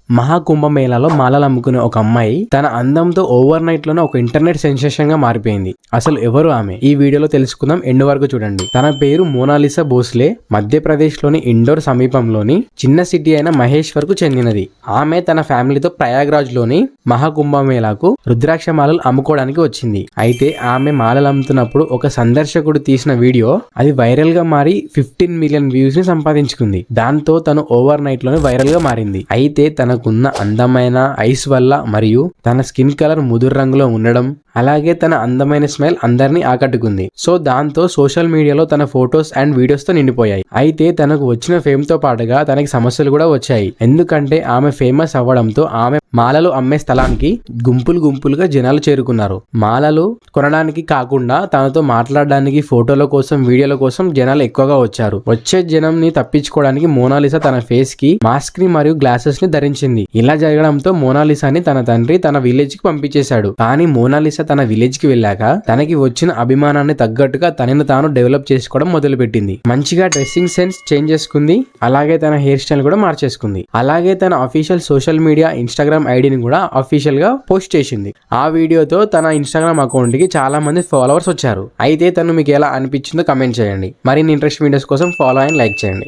మహాకుంభమేళాలో మాలలు అమ్ముకునే ఒక అమ్మాయి తన అందంతో ఓవర్ నైట్ లోనే ఒక ఇంటర్నెట్ సెన్సేషన్ గా మారిపోయింది. అసలు ఎవరు ఆమె? ఈ వీడియోలో తెలుసుకుందాం, ఎండ్ వరకు చూడండి. తన పేరు మోనాలిసా భోస్లే. మధ్యప్రదేశ్ లోని ఇండోర్ సమీపంలోని చిన్న సిటీ అయిన మహేశ్వర్ కు చెందినది. ఆమె తన ఫ్యామిలీతో ప్రయాగ్రాజ్ లోని మహాకుంభమేళాకు రుద్రాక్ష మాలలు అమ్ముకోవడానికి వచ్చింది. అయితే ఆమె మాలలు అమ్ముతున్నప్పుడు ఒక సందర్శకుడు తీసిన వీడియో అది వైరల్ గా మారి 15 మిలియన్ వ్యూస్ ని సంపాదించుకుంది. దాంతో తను ఓవర్ నైట్ లోనే వైరల్ గా మారింది. అయితే తనకున్న అందమైన ఐస్ వల్ల మరియు తన స్కిన్ కలర్ ముదురు రంగులో ఉండడం, అలాగే తన అందమైన స్మైల్ అందరినీ ఆకట్టుకుంది. సో దాంతో సోషల్ మీడియాలో తన ఫొటోస్ అండ్ వీడియోస్ తో నిండిపోయాయి. అయితే తనకు వచ్చిన ఫేమ్ తో పాటుగా తనకి సమస్యలు కూడా వచ్చాయి. ఎందుకంటే ఆమె ఫేమస్ అవ్వడంతో ఆమె మాలలు అమ్మే స్థలానికి గుంపులుగా జనాలు చేరుకున్నారు. మాలలు కొనడానికి కాకుండా తనతో మాట్లాడడానికి, ఫోటోల కోసం, వీడియోల కోసం జనాలు ఎక్కువగా వచ్చారు. వచ్చే జనం ని తప్పించుకోవడానికి మోనాలిసా తన ఫేస్ కి మాస్క్ ని మరియు గ్లాసెస్ ని ధరించింది. ఇలా జరగడంతో మోనాలిసాని తన తండ్రి తన విలేజ్ కి పంపించేశాడు. కానీ మోనాలిసా తన విలేజ్ కి వెళ్ళాక తనకి వచ్చిన అభిమానాన్ని తగ్గట్టుగా తనని తాను డెవలప్ చేసుకోవడం మొదలుపెట్టింది. మంచిగా డ్రెస్సింగ్ సెన్స్ చేంజ్ చేసుకుంది. అలాగే తన హెయిర్ స్టైల్ కూడా మార్చేసుకుంది. అలాగే తన అఫీషియల్ సోషల్ మీడియా ఇన్స్టాగ్రామ్ ఐడిని కూడా అఫీషియల్ గా పోస్ట్ చేసింది. ఆ వీడియోతో తన ఇన్స్టాగ్రామ్ అకౌంట్ కి చాలా మంది ఫాలోవర్స్ వచ్చారు. అయితే తను మీకు ఎలా అనిపించిందో కమెంట్ చేయండి. మరిన్ని ఇంట్రెస్ట్ వీడియోస్ కోసం ఫాలో అండ్ లైక్ చేయండి.